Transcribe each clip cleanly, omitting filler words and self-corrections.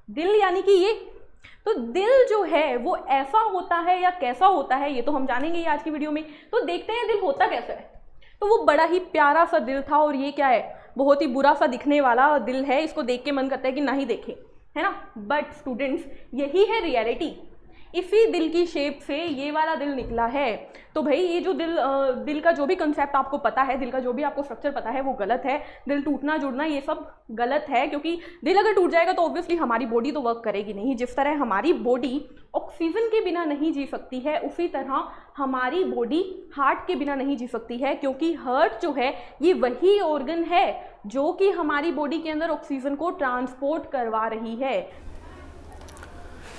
दिल यानी कि ये, तो दिल जो है वो ऐसा होता है या कैसा होता है ये तो हम जानेंगे ही आज की वीडियो में। तो देखते हैं दिल होता कैसा है। तो वो बड़ा ही प्यारा सा दिल था और ये क्या है, बहुत ही बुरा सा दिखने वाला दिल है। इसको देख के मन करता है कि ना ही देखें, है ना। बट स्टूडेंट्स, यही है रियलिटी। इसी दिल की शेप से ये वाला दिल निकला है। तो भाई ये जो दिल का जो भी कंसेप्ट आपको पता है, दिल का जो भी आपको स्ट्रक्चर पता है वो गलत है। दिल टूटना जुड़ना ये सब गलत है, क्योंकि दिल अगर टूट जाएगा तो ऑब्वियसली हमारी बॉडी तो वर्क करेगी नहीं। जिस तरह हमारी बॉडी ऑक्सीजन के बिना नहीं जी सकती है, उसी तरह हमारी बॉडी हार्ट के बिना नहीं जी सकती है, क्योंकि हार्ट जो है ये वही ऑर्गन है जो कि हमारी बॉडी के अंदर ऑक्सीजन को ट्रांसपोर्ट करवा रही है।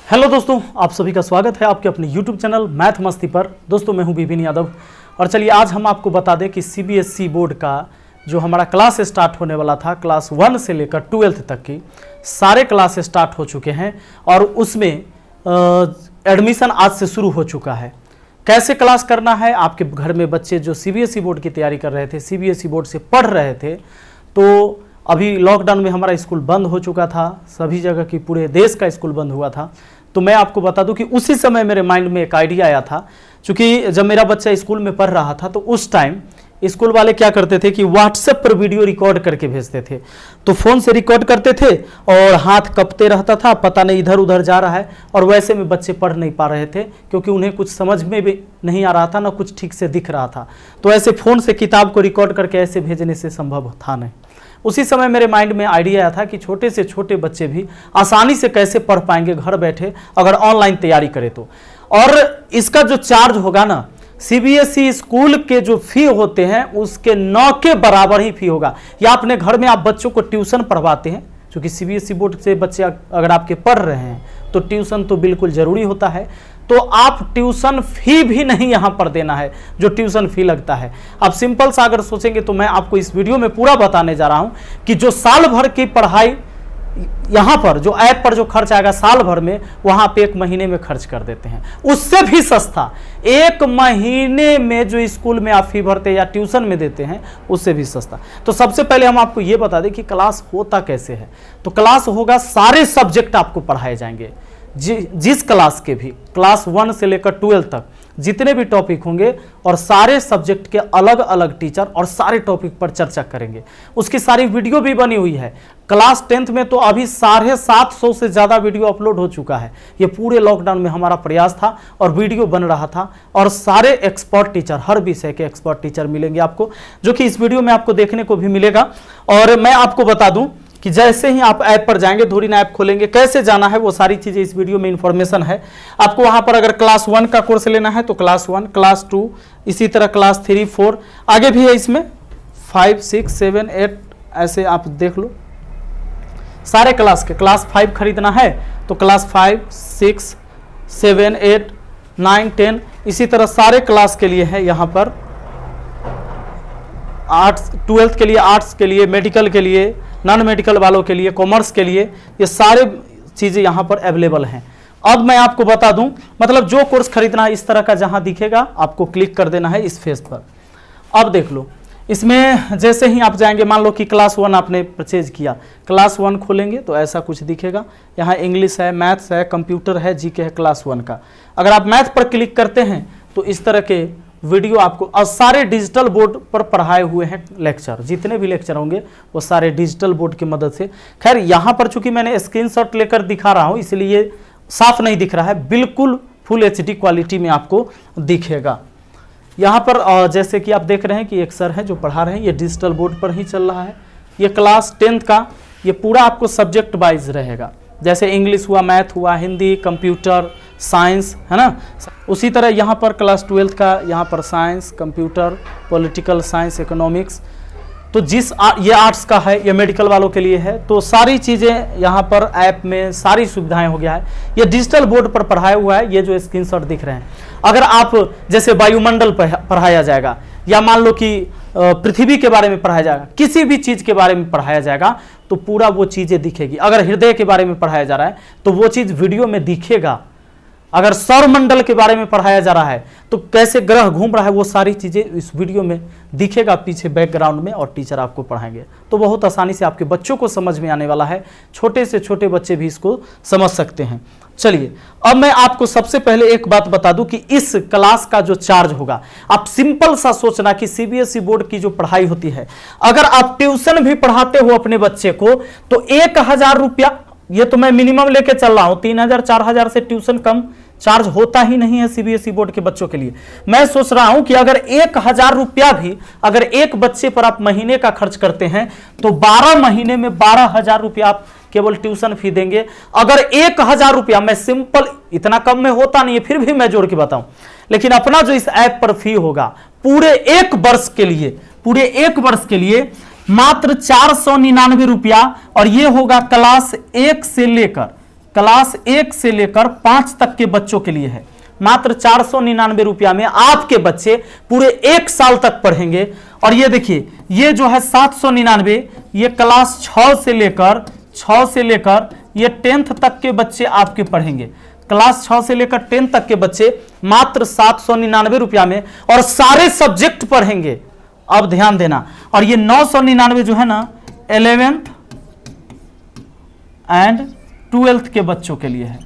हेलो दोस्तों, आप सभी का स्वागत है आपके अपने YouTube चैनल मैथ मस्ती पर। दोस्तों मैं हूं विपिन यादव और चलिए आज हम आपको बता दें कि CBSE बोर्ड का जो हमारा क्लास स्टार्ट होने वाला था, क्लास 1 से लेकर 12th तक की सारे क्लास स्टार्ट हो चुके हैं और उसमें एडमिशन आज से शुरू हो चुका है। कैसे क्लास करना है, आपके घर में बच्चे जो CBSE बोर्ड की तैयारी कर रहे थे, CBSE बोर्ड से पढ़ रहे थे, तो अभी लॉकडाउन में हमारा स्कूल बंद हो चुका था, सभी जगह की पूरे देश का स्कूल बंद हुआ था। तो मैं आपको बता दूं कि उसी समय मेरे माइंड में एक आइडिया आया था, क्योंकि जब मेरा बच्चा स्कूल में पढ़ रहा था तो उस टाइम स्कूल वाले क्या करते थे कि व्हाट्सएप पर वीडियो रिकॉर्ड करके भेजते थे। तो फ़ोन से रिकॉर्ड करते थे और हाथ कपते रहता था, पता नहीं इधर उधर जा रहा है, और वैसे में बच्चे पढ़ नहीं पा रहे थे क्योंकि उन्हें कुछ समझ में भी नहीं आ रहा था, ना कुछ ठीक से दिख रहा था। तो ऐसे फ़ोन से किताब को रिकॉर्ड करके ऐसे भेजने से संभव था नहीं। उसी समय मेरे माइंड में आइडिया आया था कि छोटे से छोटे बच्चे भी आसानी से कैसे पढ़ पाएंगे घर बैठे अगर ऑनलाइन तैयारी करें तो। और इसका जो चार्ज होगा ना, CBSE स्कूल के जो फी होते हैं उसके 9 के बराबर ही फी होगा। या अपने घर में आप बच्चों को ट्यूशन पढ़वाते हैं, क्योंकि CBSE बोर्ड से बच्चे अगर आपके पढ़ रहे हैं तो ट्यूशन तो बिल्कुल ज़रूरी होता है। तो आप ट्यूशन फी भी नहीं यहाँ पर देना है जो ट्यूशन फी लगता है। आप सिंपल सा अगर सोचेंगे तो मैं आपको इस वीडियो में पूरा बताने जा रहा हूँ कि जो साल भर की पढ़ाई यहाँ पर जो ऐप पर जो खर्च आएगा साल भर में, वहाँ पे 1 महीने में खर्च कर देते हैं। उससे भी सस्ता 1 महीने में जो स्कूल में आप फी भरते हैं या ट्यूशन में देते हैं उससे भी सस्ता। तो सबसे पहले हम आपको ये बता दें कि क्लास होता कैसे है। तो क्लास होगा, सारे सब्जेक्ट आपको पढ़ाए जाएंगे, जिस क्लास के भी, क्लास 1 से लेकर 12 तक जितने भी टॉपिक होंगे, और सारे सब्जेक्ट के अलग अलग टीचर और सारे टॉपिक पर चर्चा करेंगे। उसकी सारी वीडियो भी बनी हुई है। क्लास 10th में तो अभी 750 से ज़्यादा वीडियो अपलोड हो चुका है। ये पूरे लॉकडाउन में हमारा प्रयास था और वीडियो बन रहा था, और सारे एक्सपर्ट टीचर, हर विषय के एक्सपर्ट टीचर मिलेंगे आपको, जो कि इस वीडियो में आपको देखने को भी मिलेगा। और मैं आपको बता दूं कि जैसे ही आप ऐप पर जाएंगे, धुरीन ऐप खोलेंगे, कैसे जाना है वो सारी चीज़ें इस वीडियो में इंफॉर्मेशन है आपको। वहाँ पर अगर क्लास 1 का कोर्स लेना है तो क्लास 1, क्लास 2, इसी तरह क्लास 3, 4 आगे भी है इसमें, 5, 6, 7, 8 ऐसे आप देख लो सारे क्लास के। क्लास 5 खरीदना है तो क्लास 5, 6, 7, 8, 9, 10 इसी तरह सारे क्लास के लिए है यहाँ पर। आर्ट्स 12th के लिए, आर्ट्स के लिए, मेडिकल के लिए, नॉन मेडिकल वालों के लिए, कॉमर्स के लिए, ये सारे चीज़ें यहाँ पर अवेलेबल हैं। अब मैं आपको बता दूं, मतलब जो कोर्स खरीदना है इस तरह का जहाँ दिखेगा आपको क्लिक कर देना है इस फेस पर। अब देख लो, इसमें जैसे ही आप जाएंगे, मान लो कि क्लास 1 आपने परचेज किया, क्लास 1 खोलेंगे तो ऐसा कुछ दिखेगा। यहाँ इंग्लिश है, मैथ्स है, कंप्यूटर है, जीके है क्लास 1 का। अगर आप मैथ पर क्लिक करते हैं तो इस तरह के वीडियो आपको, और सारे डिजिटल बोर्ड पर पढ़ाए हुए हैं लेक्चर, जितने भी लेक्चर होंगे वो सारे डिजिटल बोर्ड की मदद से। खैर यहाँ पर चूंकि मैंने स्क्रीनशॉट लेकर दिखा रहा हूँ इसलिए साफ नहीं दिख रहा है, बिल्कुल फुल HD क्वालिटी में आपको दिखेगा। यहाँ पर जैसे कि आप देख रहे हैं कि एक सर हैं जो पढ़ा रहे हैं, ये डिजिटल बोर्ड पर ही चल रहा है। ये क्लास 10th का ये पूरा आपको सब्जेक्ट वाइज रहेगा, जैसे इंग्लिश हुआ, मैथ हुआ, हिंदी, कंप्यूटर, साइंस, है ना। उसी तरह यहाँ पर क्लास 12th का, यहाँ पर science, computer, political science, economics. तो ये आर्ट्स का है, ये मेडिकल वालों के लिए है। तो सारी चीज़ें यहाँ पर ऐप में सारी सुविधाएं हो गया है। ये डिजिटल बोर्ड पर पढ़ाया हुआ है, ये जो स्क्रीनशॉट दिख रहे हैं। अगर आप जैसे वायुमंडल पढ़ाया जाएगा, या मान लो कि पृथ्वी के बारे में पढ़ाया जाएगा, किसी भी चीज़ के बारे में पढ़ाया जाएगा तो पूरा वो चीज़ें दिखेगी। अगर हृदय के बारे में पढ़ाया जा रहा है तो वो चीज़ वीडियो में दिखेगा। अगर सौरमंडल के बारे में पढ़ाया जा रहा है तो कैसे ग्रह घूम रहा है वो सारी चीज़ें इस वीडियो में दिखेगा पीछे बैकग्राउंड में, और टीचर आपको पढ़ाएंगे। तो बहुत आसानी से आपके बच्चों को समझ में आने वाला है, छोटे से छोटे बच्चे भी इसको समझ सकते हैं। चलिए अब मैं आपको सबसे पहले एक बात बता दूं कि इस क्लास का जो चार्ज होगा, आप सिंपल सा सोचना कि सीबीएसई बोर्ड की जो पढ़ाई होती है, अगर आप ट्यूशन भी पढ़ाते हो अपने बच्चे को तो 1000 रुपया, ये तो मैं मिनिमम लेके चल रहा हूं, 3000 4000 से ट्यूशन कम चार्ज होता ही नहीं है सीबीएसई बोर्ड के बच्चों के लिए। मैं सोच रहा हूं कि अगर 1000 रुपया भी अगर एक बच्चे पर आप महीने का खर्च करते हैं तो 12 महीने में 12000 रुपया आप केवल ट्यूशन फी देंगे। अगर 1000 रुपया, मैं सिंपल, इतना कम में होता नहीं है फिर भी मैं जोड़ के बताऊं, लेकिन अपना जो इस ऐप पर फी होगा पूरे एक वर्ष के लिए मात्र 499 रुपया, और ये होगा क्लास 1 से लेकर 5 तक के बच्चों के लिए है। मात्र 499 रुपया में आपके बच्चे पूरे 1 साल तक पढ़ेंगे। और ये देखिए, ये जो है 799, ये क्लास 6 से लेकर ये 10th तक के बच्चे आपके पढ़ेंगे। क्लास 6 से लेकर 10 तक के बच्चे मात्र 799 रुपया में, और सारे सब्जेक्ट पढ़ेंगे। अब ध्यान देना, और ये 999 जो है ना 11th एंड 12th के बच्चों के लिए है,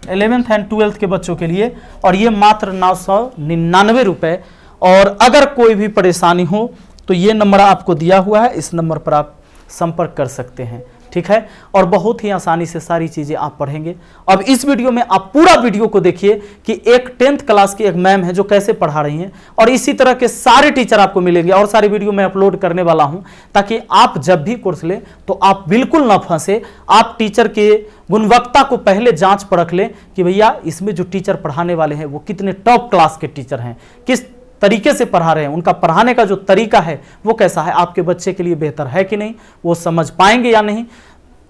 11th एंड 12th के बच्चों के लिए, और ये मात्र 999 रुपए। और अगर कोई भी परेशानी हो तो ये नंबर आपको दिया हुआ है, इस नंबर पर आप संपर्क कर सकते हैं, ठीक है। और बहुत ही आसानी से सारी चीजें आप पढ़ेंगे। अब इस वीडियो में आप पूरा वीडियो को देखिए कि एक 10th क्लास की एक मैम है जो कैसे पढ़ा रही हैं, और इसी तरह के सारे टीचर आपको मिलेंगे, और सारी वीडियो मैं अपलोड करने वाला हूं ताकि आप जब भी कोर्स लें तो आप बिल्कुल ना फंसे। आप टीचर के गुणवत्ता को पहले जांच परख लें कि भैया इसमें जो टीचर पढ़ाने वाले हैं वो कितने टॉप क्लास के टीचर हैं, किस तरीके से पढ़ा रहे हैं, उनका पढ़ाने का जो तरीका है वो कैसा है, आपके बच्चे के लिए बेहतर है कि नहीं, वो समझ पाएंगे या नहीं।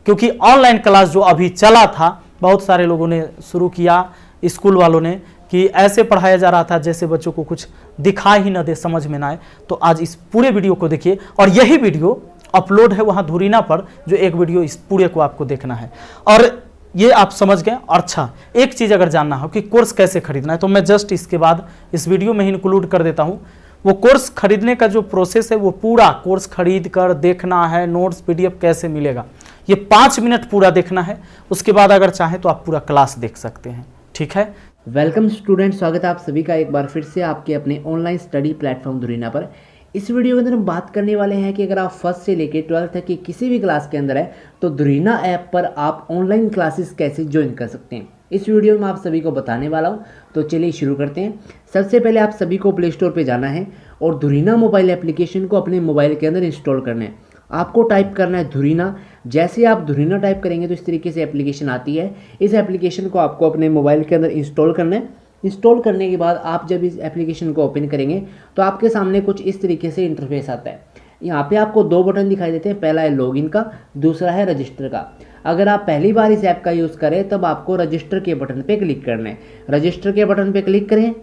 क्योंकि ऑनलाइन क्लास जो अभी चला था, बहुत सारे लोगों ने शुरू किया, स्कूल वालों ने, कि ऐसे पढ़ाया जा रहा था जैसे बच्चों को कुछ दिखाई ही ना दे, समझ में ना आए। तो आज इस पूरे वीडियो को देखिए, और यही वीडियो अपलोड है वहाँ धुरीना पर, जो एक वीडियो इस पूरे को आपको देखना है। और ये आप समझ गए। अच्छा, एक चीज़ अगर जानना हो कि कोर्स कैसे खरीदना है तो मैं जस्ट इसके बाद इस वीडियो में ही इंक्लूड कर देता हूँ। वो कोर्स खरीदने का जो प्रोसेस है, वो पूरा कोर्स खरीद कर देखना है, नोट्स पीडीएफ कैसे मिलेगा, ये 5 मिनट पूरा देखना है। उसके बाद अगर चाहें तो आप पूरा क्लास देख सकते हैं, ठीक है। वेलकम स्टूडेंट, स्वागत है आप सभी का एक बार फिर से आपके अपने ऑनलाइन स्टडी प्लेटफॉर्म धुरीना पर। इस वीडियो के अंदर हम बात करने वाले हैं कि अगर आप 1st से लेकर 12th तक की किसी भी क्लास के अंदर है तो धुरीना ऐप पर आप ऑनलाइन क्लासेस कैसे ज्वाइन कर सकते हैं, इस वीडियो में आप सभी को बताने वाला हूं। तो चलिए शुरू करते हैं। सबसे पहले आप सभी को प्ले स्टोर पर जाना है और धुरीना मोबाइल एप्लीकेशन को अपने मोबाइल के अंदर इंस्टॉल करना है। आपको टाइप करना है धुरीना। जैसे आप धुरीना टाइप करेंगे तो इस तरीके से एप्लीकेशन आती है। इस एप्लीकेशन को आपको अपने मोबाइल के अंदर इंस्टॉल करना है। इंस्टॉल करने के बाद आप जब इस एप्लीकेशन को ओपन करेंगे तो आपके सामने कुछ इस तरीके से इंटरफेस आता है। यहाँ पे आपको 2 बटन दिखाई देते हैं, पहला है लॉगिन का, दूसरा है रजिस्टर का। अगर आप पहली बार इस ऐप का यूज़ करें तब आपको रजिस्टर के बटन पे क्लिक करना है। रजिस्टर के बटन पे क्लिक करें।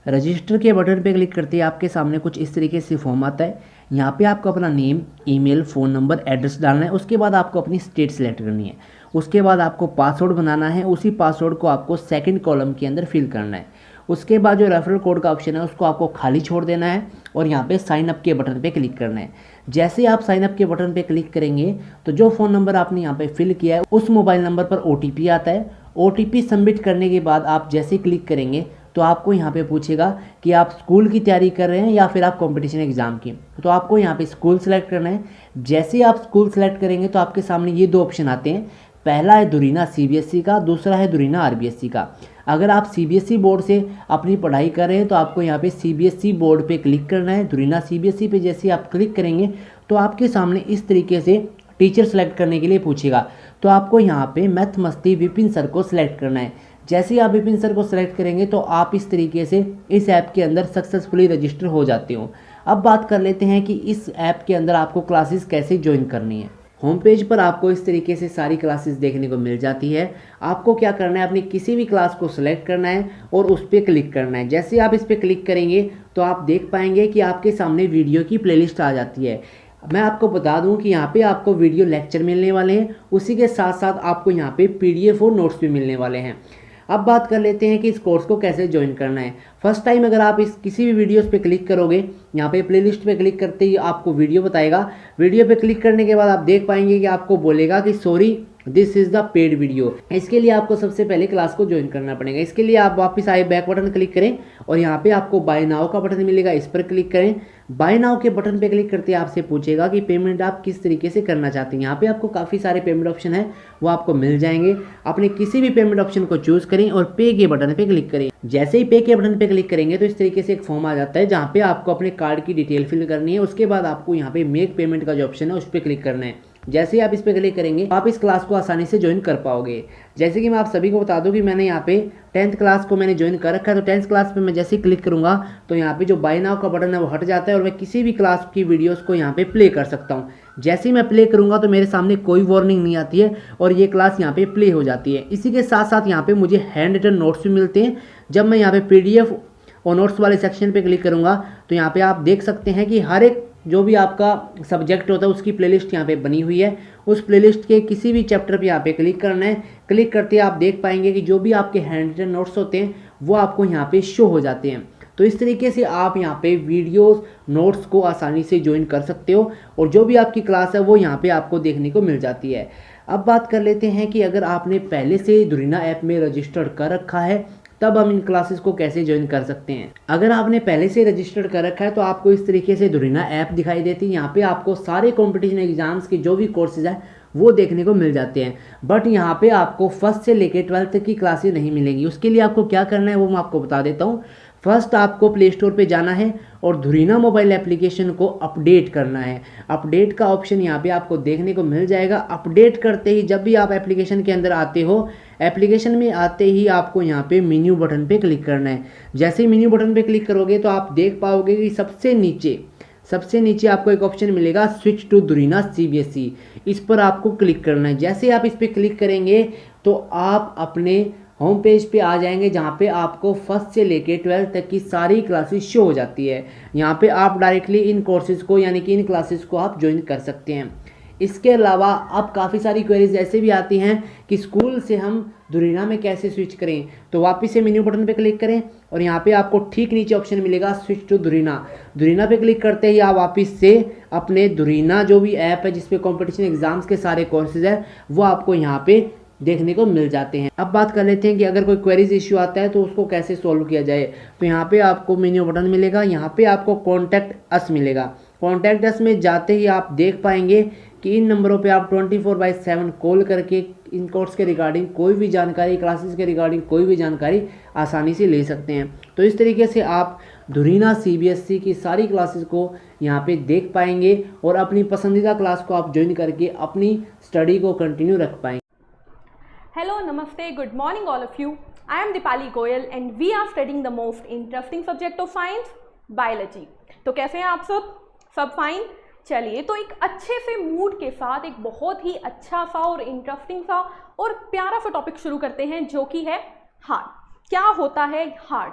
रजिस्टर के बटन पे क्लिक करते ही आपके सामने कुछ इस तरीके से फॉर्म आता है। यहाँ पे आपको अपना name, email, phone number, address डालना है। उसके बाद आपको अपनी स्टेट सेलेक्ट करनी है। उसके बाद आपको पासवर्ड बनाना है। उसी पासवर्ड को आपको सेकंड कॉलम के अंदर फिल करना है। उसके बाद जो रेफरल कोड का ऑप्शन है उसको आपको खाली छोड़ देना है और यहाँ पे साइन अप के बटन पे क्लिक करना है। जैसे आप साइन अप के बटन पे क्लिक करेंगे तो जो फ़ोन नंबर आपने यहाँ पे फिल किया है उस मोबाइल नंबर पर OTP आता है। OTP सबमिट करने के बाद आप जैसे क्लिक करेंगे तो आपको यहाँ पे पूछेगा कि आप स्कूल की तैयारी कर रहे हैं या फिर आप कंपटीशन एग्जाम की। तो आपको यहाँ पे स्कूल सेलेक्ट करना है। जैसे आप स्कूल सेलेक्ट करेंगे तो आपके सामने ये 2 ऑप्शन आते हैं। पहला है धुरीना CBSE का, दूसरा है धुरीना RBSE का। अगर आप CBSE बोर्ड से अपनी पढ़ाई कर रहे हैं तो आपको यहाँ पे CBSE बोर्ड पे क्लिक करना है। धुरीना CBSE पे जैसे आप क्लिक करेंगे तो आपके सामने इस तरीके से टीचर सेलेक्ट करने के लिए पूछेगा। तो आपको यहाँ पे मैथ मस्ती विपिन सर को सिलेक्ट करना है। जैसे ही आप विपिन सर को सिलेक्ट करेंगे तो आप इस तरीके से इस ऐप के अंदर सक्सेसफुली रजिस्टर हो जाते हो। अब बात कर लेते हैं कि इस ऐप के अंदर आपको क्लासेस कैसे ज्वाइन करनी है। होम पेज पर आपको इस तरीके से सारी क्लासेस देखने को मिल जाती है। आपको क्या करना है, अपनी किसी भी क्लास को सिलेक्ट करना है और उस पर क्लिक करना है। जैसे आप इस पर क्लिक करेंगे तो आप देख पाएंगे कि आपके सामने वीडियो की प्लेलिस्ट आ जाती है। मैं आपको बता दूं कि यहाँ पे आपको वीडियो लेक्चर मिलने वाले हैं, उसी के साथ साथ आपको यहाँ पे PDF और नोट्स भी मिलने वाले हैं। अब बात कर लेते हैं कि इस कोर्स को कैसे ज्वाइन करना है। फर्स्ट टाइम अगर आप इस किसी भी वीडियोस पे क्लिक करोगे, यहाँ पे प्लेलिस्ट पे क्लिक करते ही आपको वीडियो बताएगा। वीडियो पे क्लिक करने के बाद आप देख पाएंगे कि आपको बोलेगा कि sorry this is the paid video. इसके लिए आपको सबसे पहले क्लास को ज्वाइन करना पड़ेगा। इसके लिए आप वापस आए, बैक बटन क्लिक करें और यहाँ पे आपको बाय नाउ का बटन मिलेगा, इस पर क्लिक करें। बाय नाउ के बटन पे क्लिक करते ही आपसे पूछेगा कि पेमेंट आप किस तरीके से करना चाहते हैं। यहाँ पे आपको काफ़ी सारे पेमेंट ऑप्शन है, वो आपको मिल जाएंगे। अपने किसी भी पेमेंट ऑप्शन को चूज़ करें और पे के बटन पे क्लिक करें। जैसे ही पे के बटन पे क्लिक करेंगे तो इस तरीके से एक फॉर्म आ जाता है जहाँ पे आपको अपने कार्ड की डिटेल फिल करनी है। उसके बाद आपको यहाँ पे मेक पेमेंट का जो ऑप्शन है उस पर क्लिक करना है। जैसे ही आप इस पर क्लिक करेंगे आप इस क्लास को आसानी से ज्वाइन कर पाओगे। जैसे कि मैं आप सभी को बता दूं कि मैंने यहाँ पे 10th क्लास को मैंने ज्वाइन कर रखा है, तो 10th क्लास पे मैं जैसे ही क्लिक करूँगा तो यहाँ पे जो बाय नाउ का बटन है वो हट जाता है और मैं किसी भी क्लास की वीडियोस को यहाँ पे प्ले कर सकता हूँ। जैसे ही मैं प्ले करूँगा तो मेरे सामने कोई वार्निंग नहीं आती है और ये क्लास यहाँ पे प्ले हो जाती है। इसी के साथ साथ यहाँ पे मुझे हैंड रिटन नोट्स भी मिलते हैं। जब मैं यहाँ पे PDF और नोट्स वाले सेक्शन पे क्लिक करूँगा तो यहाँ पे आप देख सकते हैं कि हर एक जो भी आपका सब्जेक्ट होता है उसकी प्लेलिस्ट यहाँ पे बनी हुई है। उस प्लेलिस्ट के किसी भी चैप्टर पे यहाँ पे क्लिक करना है। क्लिक करते ही आप देख पाएंगे कि जो भी आपके हैंड रिटन नोट्स होते हैं वो आपको यहाँ पे शो हो जाते हैं। तो इस तरीके से आप यहाँ पे वीडियोस नोट्स को आसानी से ज्वाइन कर सकते हो और जो भी आपकी क्लास है वो यहाँ पे आपको देखने को मिल जाती है। अब बात कर लेते हैं कि अगर आपने पहले से दुरीना ऐप में रजिस्टर्ड कर रखा है तब हम इन क्लासेस को कैसे ज्वाइन कर सकते हैं। अगर आपने पहले से रजिस्टर्ड कर रखा है तो आपको इस तरीके से दुरीना ऐप दिखाई देती है। यहाँ पे आपको सारे कॉम्पिटिशन एग्जाम्स के जो भी कोर्सेज हैं वो देखने को मिल जाते हैं। बट यहाँ पे आपको फर्स्ट से लेकर 12th तक की क्लासेस नहीं मिलेंगी। उसके लिए आपको क्या करना है वो मैं आपको बता देता हूँ। फर्स्ट आपको प्ले स्टोर पे जाना है और दुरीना मोबाइल एप्लीकेशन को अपडेट करना है। अपडेट का ऑप्शन यहाँ पे आपको देखने को मिल जाएगा। अपडेट करते ही जब भी आप एप्लीकेशन के अंदर आते हो, एप्लीकेशन में आते ही आपको यहाँ पे मेन्यू बटन पे क्लिक करना है। जैसे ही मेन्यू बटन पे क्लिक करोगे तो आप देख पाओगे कि सबसे नीचे आपको एक ऑप्शन मिलेगा स्विच टू दुरीना CBSE। इस पर आपको क्लिक करना है। जैसे आप इस पर क्लिक करेंगे तो आप अपने होम पेज पे आ जाएंगे जहाँ पे आपको फर्स्ट से लेके 12th तक की सारी क्लासेस शो हो जाती है। यहाँ पे आप डायरेक्टली इन कोर्सेज को यानी कि इन क्लासेस को आप ज्वाइन कर सकते हैं। इसके अलावा अब काफ़ी सारी क्वेरीज ऐसे भी आती हैं कि स्कूल से हम दुरीना में कैसे स्विच करें। तो वापस से मेन्यू बटन पे क्लिक करें और यहाँ पे आपको ठीक नीचे ऑप्शन मिलेगा स्विच टू दुरीना। दुरीना पे क्लिक करते ही आप वापस से अपने दुरीना जो भी ऐप है जिसपे कॉम्पिटिशन एग्जाम्स के सारे कोर्सेज है वो आपको यहाँ पे देखने को मिल जाते हैं। अब बात कर लेते हैं कि अगर कोई क्वेरीज इश्यू आता है तो उसको कैसे सॉल्व किया जाए। तो यहाँ पे आपको मेन्यू बटन मिलेगा, यहाँ पे आपको कॉन्टैक्ट अस मिलेगा। कॉन्टैक्ट अस में जाते ही आप देख पाएंगे कि इन नंबरों पे आप 24/7 कॉल करके इन कोर्स के रिगार्डिंग कोई भी जानकारी, क्लासेस के रिगार्डिंग कोई भी जानकारी आसानी से ले सकते हैं। तो इस तरीके से आप दुरीना CBSE की सारी क्लासेस को यहाँ पे देख पाएंगे और अपनी पसंदीदा क्लास को आप ज्वाइन करके अपनी स्टडी को कंटिन्यू रख पाएंगे। Hello, Namaste, good morning all of you. I am Dipali Goyal and we are studying the most interesting subject of science, biology. तो कैसे हैं आप सब फाइन? चलिए, तो एक अच्छे से मूड के साथ एक बहुत ही अच्छा सा और इंटरेस्टिंग सा और प्यारा सा टॉपिक शुरू करते हैं जो कि है हार्ट। क्या होता है हार्ट?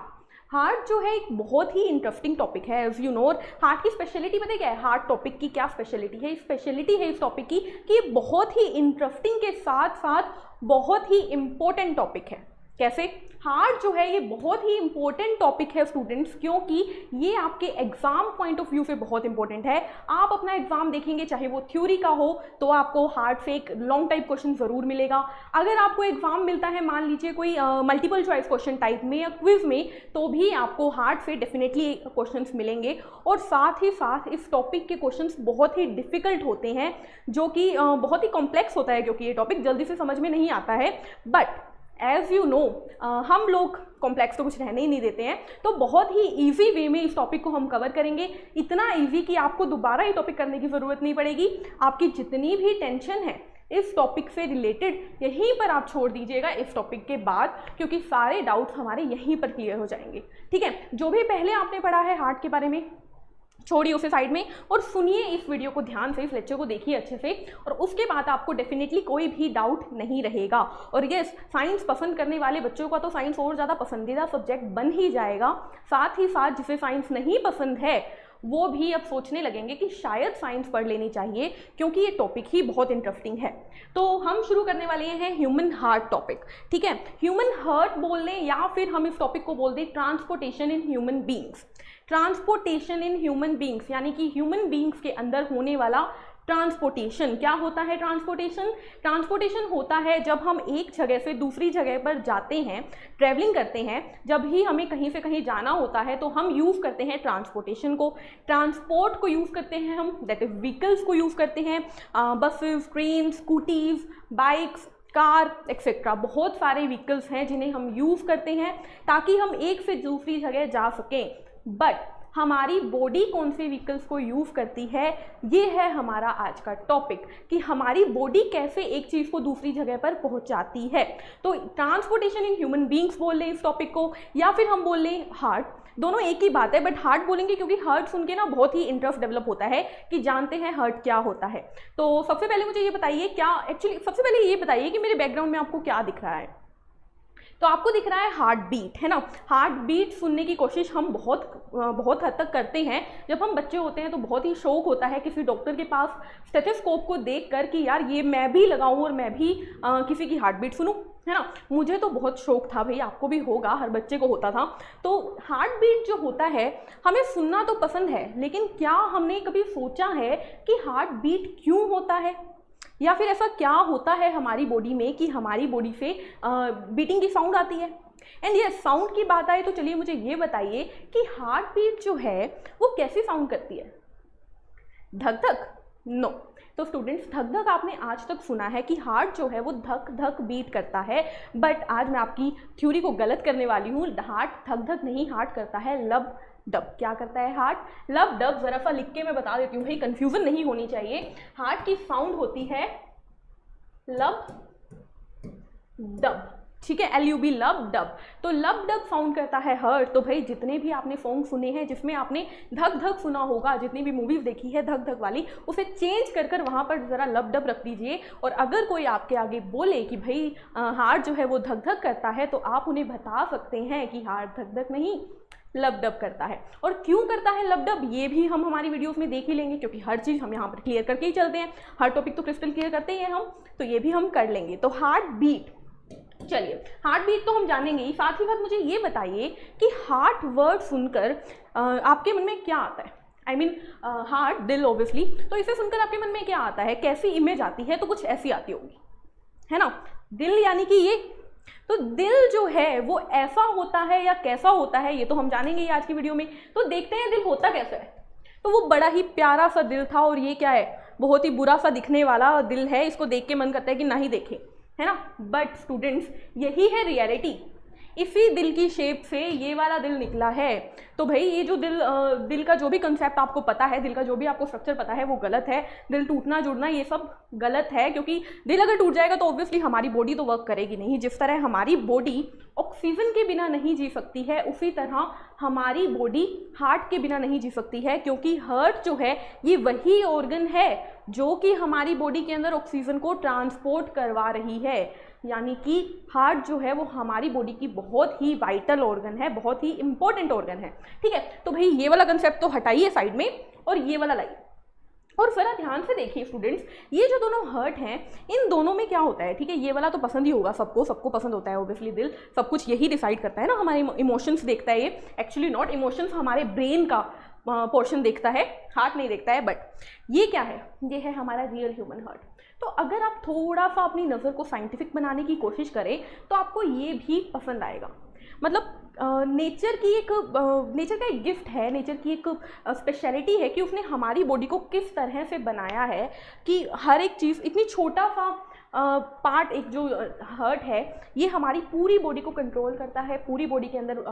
हार्ट जो है एक बहुत ही इंटरेस्टिंग टॉपिक है। एज यू नो, हार्ट की स्पेशलिटी पता है क्या है? हार्ट टॉपिक की क्या स्पेशलिटी है? स्पेशलिटी है इस टॉपिक की कि ये बहुत ही इंटरेस्टिंग के साथ साथ बहुत ही इम्पोर्टेंट टॉपिक है। कैसे? हार्ट जो है ये बहुत ही इंपॉर्टेंट टॉपिक है स्टूडेंट्स, क्योंकि ये आपके एग्जाम पॉइंट ऑफ व्यू से बहुत इंपॉर्टेंट है। आप अपना एग्जाम देखेंगे, चाहे वो थ्योरी का हो तो आपको हार्ट से एक लॉन्ग टाइप क्वेश्चन ज़रूर मिलेगा। अगर आपको एग्जाम मिलता है मान लीजिए कोई मल्टीपल चॉइस क्वेश्चन टाइप में या क्विज में, तो भी आपको हार्ट से डेफिनेटली क्वेश्चंस मिलेंगे। और साथ ही साथ इस टॉपिक के क्वेश्चंस बहुत ही डिफ़िकल्ट होते हैं, जो कि बहुत ही कॉम्प्लेक्स होता है, क्योंकि ये टॉपिक जल्दी से समझ में नहीं आता है। बट एज यू नो, हम लोग कॉम्प्लेक्स तो कुछ रहने ही नहीं देते हैं, तो बहुत ही इजी वे में इस टॉपिक को हम कवर करेंगे। इतना इजी कि आपको दोबारा ये टॉपिक करने की ज़रूरत नहीं पड़ेगी। आपकी जितनी भी टेंशन है इस टॉपिक से रिलेटेड यहीं पर आप छोड़ दीजिएगा इस टॉपिक के बाद, क्योंकि सारे डाउट्स हमारे यहीं पर क्लियर हो जाएंगे। ठीक है, जो भी पहले आपने पढ़ा है हार्ट के बारे में छोड़िए उसे साइड में और सुनिए इस वीडियो को ध्यान से, इस लेक्चर को देखिए अच्छे से, और उसके बाद आपको डेफिनेटली कोई भी डाउट नहीं रहेगा। और यस, साइंस पसंद करने वाले बच्चों का तो साइंस और ज़्यादा पसंदीदा सब्जेक्ट बन ही जाएगा। साथ ही साथ जिसे साइंस नहीं पसंद है वो भी अब सोचने लगेंगे कि शायद साइंस पढ़ लेनी चाहिए, क्योंकि ये टॉपिक ही बहुत इंटरेस्टिंग है। तो हम शुरू करने वाले हैं ह्यूमन हार्ट टॉपिक, ठीक है। ह्यूमन हार्ट बोल लें या फिर हम इस टॉपिक को बोल दें transportation in human beings. Transportation in human beings यानी कि ह्यूमन बींग्स के अंदर होने वाला ट्रांसपोर्टेशन। क्या होता है ट्रांसपोर्टेशन? ट्रांसपोर्टेशन होता है जब हम एक जगह से दूसरी जगह पर जाते हैं, ट्रैवलिंग करते हैं। जब भी हमें कहीं से कहीं जाना होता है तो हम यूज़ करते हैं ट्रांसपोर्टेशन को, ट्रांसपोर्ट को यूज़ करते हैं हम, दैट इज व्हीकल्स को यूज़ करते हैं, buses, train, scooties, bikes, car etcetera. बहुत सारे व्हीकल्स हैं जिन्हें हम यूज़ करते हैं ताकि हम एक से दूसरी जगह जा सकें। बट हमारी बॉडी कौन से व्हीकल्स को यूज़ करती है, ये है हमारा आज का टॉपिक कि हमारी बॉडी कैसे एक चीज़ को दूसरी जगह पर पहुंचाती है। तो ट्रांसपोर्टेशन इन ह्यूमन बींग्स बोल लें इस टॉपिक को, या फिर हम बोल लें हार्ट, दोनों एक ही बात है, बट हार्ट बोलेंगे क्योंकि हार्ट सुन के ना बहुत ही इंटरेस्ट डेवलप होता है कि जानते हैं हार्ट क्या होता है। तो सबसे पहले मुझे ये बताइए, क्या एक्चुअली सबसे पहले ये बताइए कि मेरे बैकग्राउंड में आपको क्या दिख रहा है। तो आपको दिख रहा है हार्ट बीट, है ना। हार्ट बीट सुनने की कोशिश हम बहुत हद तक करते हैं। जब हम बच्चे होते हैं तो बहुत ही शौक होता है किसी डॉक्टर के पास स्टेथोस्कोप को देखकर कि यार ये मैं भी लगाऊं और मैं भी किसी की हार्ट बीट सुनूं, है ना। मुझे तो बहुत शौक था भाई, आपको भी होगा, हर बच्चे को होता था। तो हार्ट बीट जो होता है हमें सुनना तो पसंद है, लेकिन क्या हमने कभी सोचा है कि हार्ट बीट क्यों होता है, या फिर ऐसा क्या होता है हमारी बॉडी में कि हमारी बॉडी से बीटिंग की साउंड आती है। एंड ये साउंड की बात आए तो चलिए मुझे ये बताइए कि हार्ट बीट जो है वो कैसी साउंड करती है? धक धक? नो। तो स्टूडेंट्स, धक धक आपने आज तक सुना है कि हार्ट जो है वो धक धक बीट करता है, बट आज मैं आपकी थ्योरी को गलत करने वाली हूँ। हार्ट धक धक नहीं, हार्ट करता है लब डब। क्या करता है हार्ट? लब डब। जरा सा लिख के मैं बता देती हूँ भाई, कंफ्यूजन नहीं होनी चाहिए। हार्ट की साउंड होती है लब डब, ठीक है, LUB, लब डब। तो लब डब साउंड करता है हार्ट। तो भाई जितने भी आपने सॉन्ग सुने हैं जिसमें आपने धक धक सुना होगा, जितनी भी मूवीज देखी है धक धक वाली, उसे चेंज कर कर वहाँ पर ज़रा लब डब रख दीजिए। और अगर कोई आपके आगे बोले कि भाई हार्ट जो है वो धक धक करता है, तो आप उन्हें बता सकते हैं कि हार्ट धक धक नहीं, लब डब करता है। और क्यों करता है लब डब, ये भी हम हमारी वीडियोस में देख ही लेंगे, क्योंकि हर चीज़ हम यहाँ पर क्लियर करके ही चलते हैं। हर टॉपिक तो क्रिस्टल क्लियर करते ही हैं हम, तो ये भी हम कर लेंगे। तो हार्ट बीट, चलिए हार्ट बीट तो हम जानेंगे ही, साथ ही साथ मुझे ये बताइए कि हार्ट वर्ड सुनकर आपके मन में क्या आता है। आई मीन हार्ट, दिल ऑब्वियसली। तो इसे सुनकर आपके मन में क्या आता है, कैसी इमेज आती है? तो कुछ ऐसी आती होगी, है ना। दिल यानी कि ये, तो दिल जो है वो ऐसा होता है या कैसा होता है, ये तो हम जानेंगे आज की वीडियो में। तो देखते हैं दिल होता कैसा है। तो वो बड़ा ही प्यारा सा दिल था, और ये क्या है, बहुत ही बुरा सा दिखने वाला दिल है। इसको देख के मन करता है कि ना ही देखें, है ना। बट स्टूडेंट्स, यही है रियलिटी। इसी दिल की शेप से ये वाला दिल निकला है। तो भाई ये जो दिल का जो भी कंसेप्ट आपको पता है, दिल का जो भी आपको स्ट्रक्चर पता है, वो गलत है। दिल टूटना जुड़ना ये सब गलत है, क्योंकि दिल अगर टूट जाएगा तो ऑब्वियसली हमारी बॉडी तो वर्क करेगी नहीं। जिस तरह हमारी बॉडी ऑक्सीजन के बिना नहीं जी सकती है, उसी तरह हमारी बॉडी हार्ट के बिना नहीं जी सकती है, क्योंकि हार्ट जो है ये वही ऑर्गन है जो कि हमारी बॉडी के अंदर ऑक्सीजन को ट्रांसपोर्ट करवा रही है। यानी कि हार्ट जो है वो हमारी बॉडी की बहुत ही वाइटल ऑर्गन है, बहुत ही इंपॉर्टेंट ऑर्गन है, ठीक है। तो भाई ये वाला कंसेप्ट तो हटाइए साइड में, और ये वाला लाइए। और जरा ध्यान से देखिए स्टूडेंट्स, ये जो दोनों हार्ट हैं, इन दोनों में क्या होता है, ठीक है। ये वाला तो पसंद ही होगा सबको, सबको पसंद होता है ऑब्वियसली। दिल सब कुछ यही डिसाइड करता है ना, हमारे इमोशंस देखता है ये। एक्चुअली नॉट इमोशंस, हमारे ब्रेन का पोर्शन देखता है, हार्ट नहीं देखता है। बट ये क्या है, ये है हमारा रियल ह्यूमन हार्ट। तो अगर आप थोड़ा सा अपनी नज़र को साइंटिफिक बनाने की कोशिश करें तो आपको ये भी पसंद आएगा। मतलब नेचर का एक गिफ्ट है, नेचर की एक स्पेशलिटी है कि उसने हमारी बॉडी को किस तरह से बनाया है कि हर एक चीज़, इतनी छोटा सा पार्ट, एक जो हार्ट है, ये हमारी पूरी बॉडी को कंट्रोल करता है, पूरी बॉडी के अंदर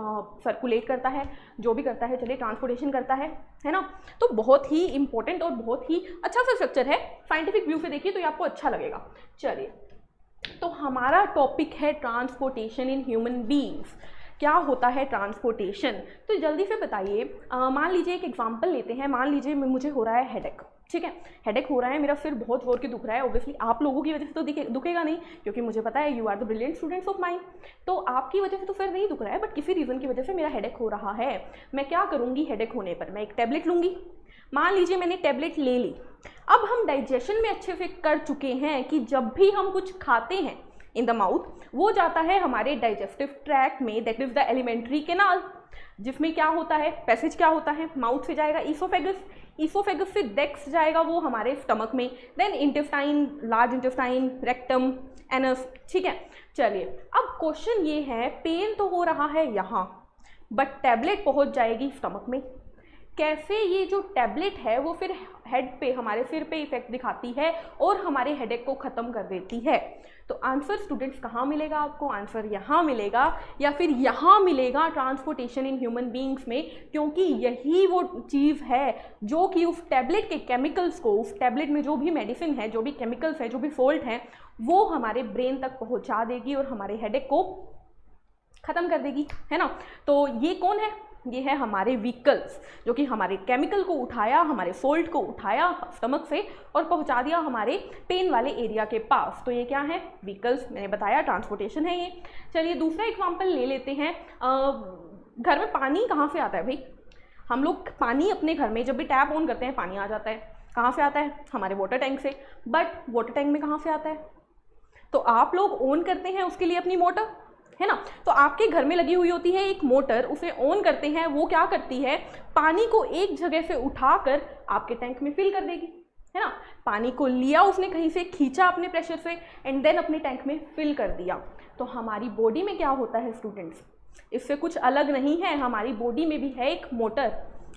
सर्कुलेट करता है, जो भी करता है, चलिए ट्रांसपोर्टेशन करता है ना। तो बहुत ही इंपॉर्टेंट और बहुत ही अच्छा सा स्ट्रक्चर है। साइंटिफिक व्यू से देखिए तो ये आपको अच्छा लगेगा। चलिए, तो हमारा टॉपिक है ट्रांसपोर्टेशन इन ह्यूमन बीइंग्स। क्या होता है ट्रांसपोर्टेशन? तो जल्दी से बताइए। मान लीजिए एक एग्जांपल लेते हैं। मान लीजिए मुझे हो रहा है हेडेक, ठीक है, हेडेक हो रहा है, मेरा सिर बहुत जोर के दुख रहा है, ऑब्वियसली आप लोगों की वजह से तो दुखेगा नहीं, क्योंकि मुझे पता है you are the brilliant students of mind. तो आपकी वजह से तो सिर नहीं दुख रहा है, बट किसी रीज़न की वजह से मेरा हेडेक हो रहा है। मैं क्या करूँगी हेडेक होने पर? मैं एक टैबलेट लूँगी। मान लीजिए मैंने टैबलेट ले ली। अब हम डाइजेशन में अच्छे से कर चुके हैं कि जब भी हम कुछ खाते हैं इन द माउथ, वो जाता है हमारे डाइजेस्टिव ट्रैक्ट में, that is the alimentary canal, जिसमें क्या होता है, पैसेज क्या होता है, माउथ से जाएगा ईसोफेगस, ईसोफेगस से डेक्स जाएगा वो हमारे स्टमक में, then intestine, large intestine, rectum, anus. ठीक है, चलिए अब क्वेश्चन ये है, पेन तो हो रहा है यहाँ, बट टैबलेट पहुँच जाएगी स्टमक में। कैसे ये जो टैबलेट है वो फिर हेड पे, हमारे सिर पे इफेक्ट दिखाती है और हमारे हेडेक को ख़त्म कर देती है? तो आंसर स्टूडेंट्स कहाँ मिलेगा आपको? आंसर यहाँ मिलेगा या फिर यहाँ मिलेगा, ट्रांसपोर्टेशन इन ह्यूमन बींग्स में, क्योंकि यही वो चीज़ है जो कि उस टैबलेट के केमिकल्स को, उस टैबलेट में जो भी मेडिसिन है, जो भी केमिकल्स है, जो भी सॉल्ट है, वो हमारे ब्रेन तक पहुँचा देगी और हमारे हेडेक को ख़त्म कर देगी, है ना। तो ये कौन है? ये है हमारे व्हीकल्स, जो कि हमारे केमिकल को उठाया, हमारे सोल्ट को उठाया स्टमक से और पहुंचा दिया हमारे पेन वाले एरिया के पास। तो ये क्या है? व्हीकल्स। मैंने बताया ट्रांसपोर्टेशन है ये। चलिए दूसरा एग्जांपल ले लेते हैं। घर में पानी कहाँ से आता है भाई? हम लोग पानी अपने घर में जब भी टैप ऑन करते हैं पानी आ जाता है। कहाँ से आता है? हमारे वाटर टैंक से। बट वाटर टैंक में कहाँ से आता है? तो आप लोग ऑन करते हैं उसके लिए अपनी मोटर, है ना। तो आपके घर में लगी हुई होती है एक मोटर, उसे ऑन करते हैं, वो क्या करती है, पानी को एक जगह से उठाकर आपके टैंक में फिल कर देगी, है ना। पानी को लिया उसने कहीं से, खींचा अपने प्रेशर से एंड देन अपने टैंक में फिल कर दिया। तो हमारी बॉडी में क्या होता है स्टूडेंट्स? इससे कुछ अलग नहीं है, हमारी बॉडी में भी है एक मोटर।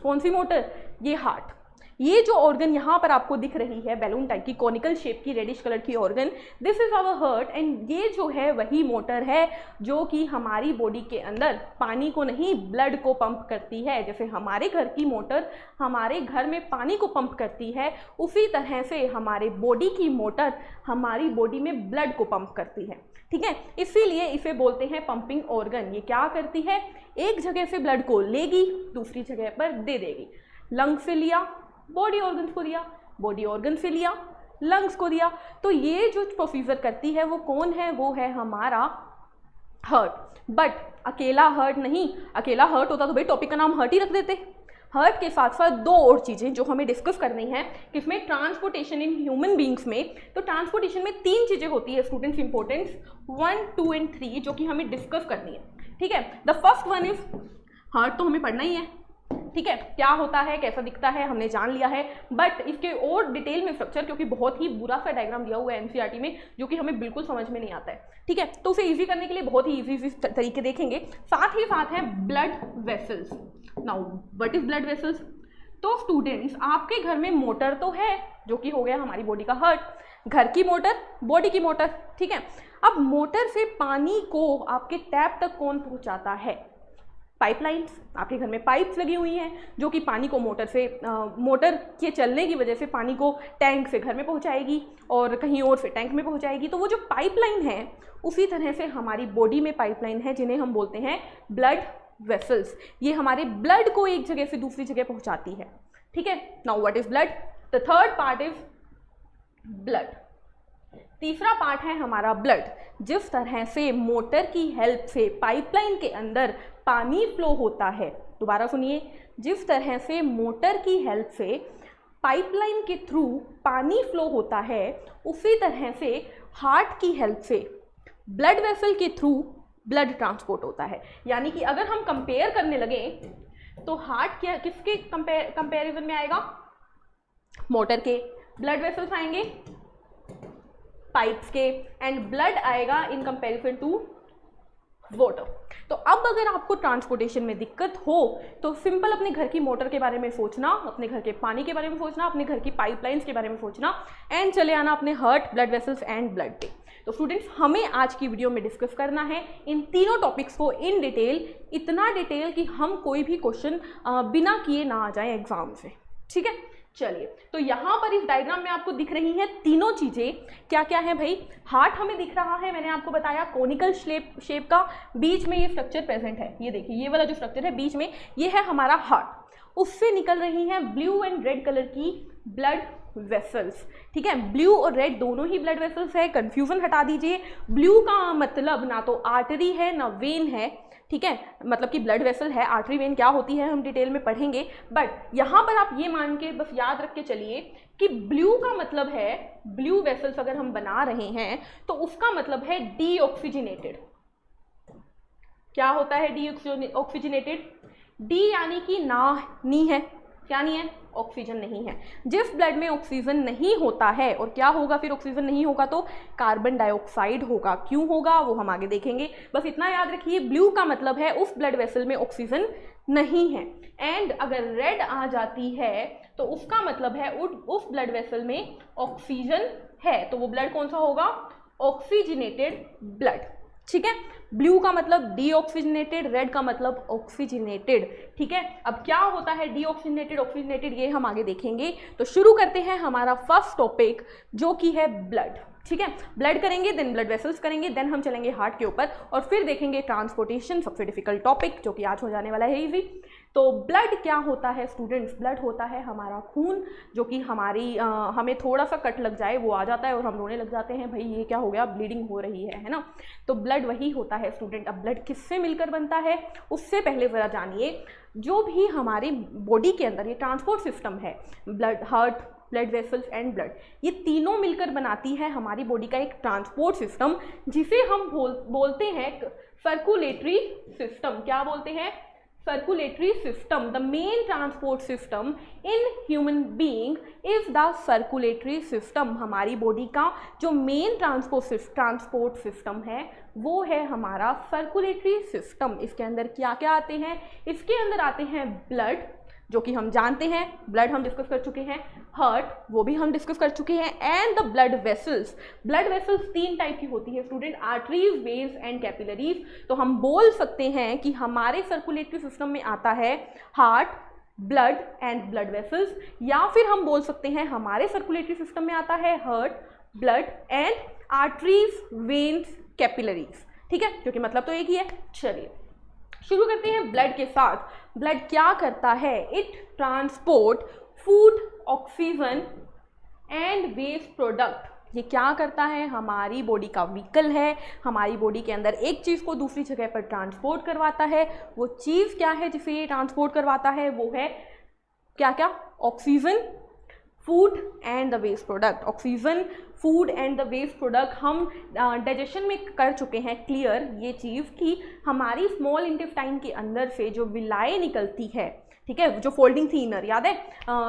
कौन सी मोटर? ये हार्ट। ये जो ऑर्गन यहाँ पर आपको दिख रही है, बैलून टाइप की कॉनिकल शेप की रेडिश कलर की organ, this is our heart. And ये जो है वही मोटर है जो कि हमारी बॉडी के अंदर पानी को नहीं, ब्लड को पंप करती है। जैसे हमारे घर की मोटर हमारे घर में पानी को पंप करती है, उसी तरह से हमारे बॉडी की मोटर हमारी बॉडी में ब्लड को पंप करती है। ठीक है, इसीलिए इसे बोलते हैं पंपिंग ऑर्गन। ये क्या करती है? एक जगह से ब्लड को लेगी, दूसरी जगह पर दे देगी। लंग से लिया, बॉडी ऑर्गन्स को दिया, बॉडी ऑर्गन से लिया, लंग्स को दिया। तो ये जो प्रोसीजर करती है वो कौन है? वो है हमारा हार्ट। बट अकेला हार्ट नहीं, अकेला हार्ट होता तो भाई टॉपिक का नाम हार्ट ही रख देते। हार्ट के साथ साथ दो और चीज़ें जो हमें डिस्कस करनी है, किसमें? ट्रांसपोर्टेशन इन ह्यूमन बींग्स में। तो ट्रांसपोर्टेशन में 3 चीज़ें होती है स्टूडेंट्स, इंपॉर्टेंस 1, 2 एंड 3, जो कि हमें डिस्कस करनी है। ठीक है, the first one is heart. तो हमें पढ़ना ही है, ठीक है, क्या होता है, कैसा दिखता है, हमने जान लिया है। बट इसके और डिटेल में स्ट्रक्चर, क्योंकि बहुत ही बुरा सा डायग्राम दिया हुआ है एनसीईआरटी में, जो कि हमें बिल्कुल समझ में नहीं आता है। ठीक है, तो उसे इजी करने के लिए बहुत ही इजी तरीके देखेंगे। साथ ही साथ है blood vessels. Now what is blood vessels? तो स्टूडेंट्स आपके घर में मोटर तो है, जो कि हो गया हमारी बॉडी का हार्ट, घर की मोटर, बॉडी की मोटर। ठीक है, अब मोटर से पानी को आपके टैप तक कौन पहुंचाता है? पाइपलाइंस। आपके घर में पाइप्स लगी हुई हैं जो कि पानी को मोटर से, मोटर के चलने की वजह से पानी को टैंक से घर में पहुंचाएगी और कहीं और से टैंक में पहुंचाएगी। तो वो जो पाइपलाइन है, उसी तरह से हमारी बॉडी में पाइपलाइन है, जिन्हें हम बोलते हैं ब्लड वेसल्स। ये हमारे ब्लड को एक जगह से दूसरी जगह पहुंचाती है। ठीक है, now what is blood? The third part is blood. तीसरा पार्ट है हमारा ब्लड। जिस तरह से मोटर की हेल्प से पाइपलाइन के अंदर पानी फ्लो होता है, दोबारा सुनिए, जिस तरह से मोटर की हेल्प से पाइपलाइन के थ्रू पानी फ्लो होता है, उसी तरह से हार्ट की हेल्प से ब्लड वेसल के थ्रू ब्लड ट्रांसपोर्ट होता है। यानी कि अगर हम कंपेयर करने लगे तो हार्ट क्या किसके कंपेरिजन में आएगा? मोटर के। ब्लड वेसल्स आएंगे पाइप्स के, एंड ब्लड आएगा इन कंपेरिजन टू वाटर। तो अब अगर आपको ट्रांसपोर्टेशन में दिक्कत हो तो सिंपल अपने घर की मोटर के बारे में सोचना, अपने घर के पानी के बारे में सोचना, अपने घर की पाइपलाइंस के बारे में सोचना, एंड चले आना अपने heart, blood vessels and blood पे। तो स्टूडेंट्स हमें आज की वीडियो में डिस्कस करना है इन तीनों टॉपिक्स को इन डिटेल, इतना डिटेल कि हम कोई भी क्वेश्चन बिना किए ना आ जाए एग्जाम से। ठीक है, चलिए, तो यहाँ पर इस डायग्राम में आपको दिख रही हैं तीनों चीज़ें। क्या क्या है भाई? हार्ट हमें दिख रहा है, मैंने आपको बताया कोनिकल शेप का, बीच में ये स्ट्रक्चर प्रेजेंट है। ये देखिए, ये वाला जो स्ट्रक्चर है बीच में, ये है हमारा हार्ट। उससे निकल रही हैं ब्लू एंड रेड कलर की ब्लड वेसल्स। ठीक है, ब्लू और रेड दोनों ही ब्लड वेसल्स है, कंफ्यूजन हटा दीजिए। ब्लू का मतलब ना तो आर्टरी है ना वेन है, ठीक है, मतलब कि ब्लड वेसल है। आर्टरी वेन क्या होती है हम डिटेल में पढ़ेंगे, बट यहाँ पर आप ये मान के बस याद रख के चलिए कि ब्लू का मतलब है, ब्लू वेसल्स अगर हम बना रहे हैं तो उसका मतलब है डीऑक्सीजनेटेड। क्या होता है डीऑक्सीजनेटेड? डी यानी कि ना, नी है, क्या नहीं है? ऑक्सीजन नहीं है। जिस ब्लड में ऑक्सीजन नहीं होता है, और क्या होगा फिर ऑक्सीजन नहीं होगा तो कार्बन डाइऑक्साइड होगा। क्यों होगा वो हम आगे देखेंगे, बस इतना याद रखिए ब्लू का मतलब है उस ब्लड वेसल में ऑक्सीजन नहीं है। एंड अगर रेड आ जाती है तो उसका मतलब है उस ब्लड वेसल में ऑक्सीजन है, तो वो ब्लड कौन सा होगा? Oxygenated blood. ठीक है, ब्लू का मतलब डीऑक्सीजनेटेड, रेड का मतलब ऑक्सीजनेटेड। ठीक है, अब क्या होता है डीऑक्सीजनेटेड ऑक्सीजनेटेड ये हम आगे देखेंगे। तो शुरू करते हैं हमारा फर्स्ट टॉपिक जो कि है ब्लड। ठीक है, ब्लड करेंगे, देन ब्लड वेसल्स करेंगे, देन हम चलेंगे हार्ट के ऊपर, और फिर देखेंगे ट्रांसपोर्टेशन, सबसे डिफिकल्ट टॉपिक जो कि आज हो जाने वाला है इजी। तो ब्लड क्या होता है स्टूडेंट्स? ब्लड होता है हमारा खून, जो कि हमारी हमें थोड़ा सा कट लग जाए वो आ जाता है और हम रोने लग जाते हैं, भाई ये क्या हो गया, ब्लीडिंग हो रही है ना। तो ब्लड वही होता है स्टूडेंट। अब ब्लड किससे मिलकर बनता है उससे पहले ज़रा जानिए, जो भी हमारे बॉडी के अंदर ये ट्रांसपोर्ट सिस्टम है, blood, heart, blood vessels and blood, ये तीनों मिलकर बनाती है हमारी बॉडी का एक ट्रांसपोर्ट सिस्टम, जिसे हम बोलते हैं सर्कुलेटरी सिस्टम। क्या बोलते हैं? Circulatory system. The main transport system in human being is the circulatory system. हमारी बॉडी का जो मेन ट्रांसपोर्ट सिस्टम है वो है हमारा सर्कुलेटरी सिस्टम। इसके अंदर क्या क्या आते हैं? इसके अंदर आते हैं ब्लड, जो कि हम जानते हैं, ब्लड हम डिस्कस कर चुके हैं, हार्ट वो भी हम डिस्कस कर चुके हैं, and the blood vessels. Blood vessels तीन टाइप की होती है student, arteries, veins and capillaries. तो हम बोल सकते हैं कि हमारे सर्कुलेटरी सिस्टम में आता है heart, blood and blood vessels, या फिर हम बोल सकते हैं हमारे सर्कुलेटरी सिस्टम में आता है heart, blood and arteries, veins, capillaries. ठीक है, क्योंकि मतलब तो एक ही है। चलिए शुरू करते हैं ब्लड के साथ। ब्लड क्या करता है? It transport food, oxygen and waste product. ये क्या करता है? हमारी बॉडी का व्हीकल है, हमारी बॉडी के अंदर एक चीज़ को दूसरी जगह पर ट्रांसपोर्ट करवाता है। वो चीज़ क्या है जिसे ये ट्रांसपोर्ट करवाता है? वो है क्या क्या? Oxygen, food and the waste product. Oxygen, food and the waste product हम डाइजेशन में कर चुके हैं क्लियर ये चीज़ कि हमारी स्मॉल इंटेस्टाइन के अंदर से जो विलायें निकलती है, ठीक है, जो फोल्डिंग थी इनर, याद है?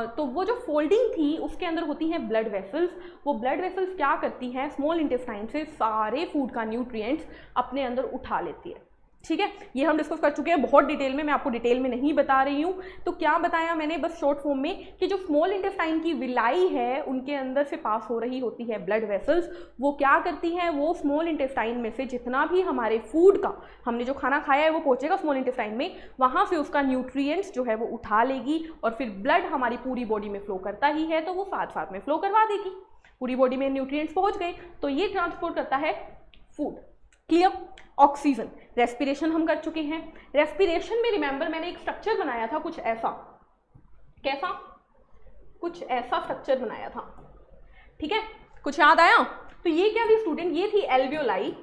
तो वो जो फोल्डिंग थी उसके अंदर होती हैं ब्लड वेसल्स। वो ब्लड वेसल्स क्या करती हैं? स्मॉल इंटेस्टाइन से सारे फूड का न्यूट्रिएंट्स अपने अंदर उठा लेती है। ठीक है, ये हम डिस्कस कर चुके हैं बहुत डिटेल में, मैं आपको डिटेल में नहीं बता रही हूँ। तो क्या बताया मैंने बस शॉर्ट फॉर्म में कि जो स्मॉल इंटेस्टाइन की विलाई है उनके अंदर से पास हो रही होती है ब्लड वेसल्स। वो क्या करती हैं? वो स्मॉल इंटेस्टाइन में से जितना भी हमारे फूड का, हमने जो खाना खाया है वो पहुँचेगा स्मॉल इंटेस्टाइन में, वहाँ से उसका न्यूट्रिएंट्स जो है वो उठा लेगी, और फिर ब्लड हमारी पूरी बॉडी में फ्लो करता ही है तो वो साथ साथ में फ्लो करवा देगी। पूरी बॉडी में न्यूट्रिएंट्स पहुँच गए तो ये ट्रांसपोर्ट करता है फूड। क्लियर? ऑक्सीजन, रेस्पिरेशन हम कर चुके हैं। रेस्पिरेशन में रिमेंबर मैंने एक स्ट्रक्चर बनाया था कुछ ऐसा, कैसा? कुछ ऐसा स्ट्रक्चर बनाया था। ठीक है, कुछ याद आया? तो ये क्या थी स्टूडेंट? ये थी एल्वियोलाई,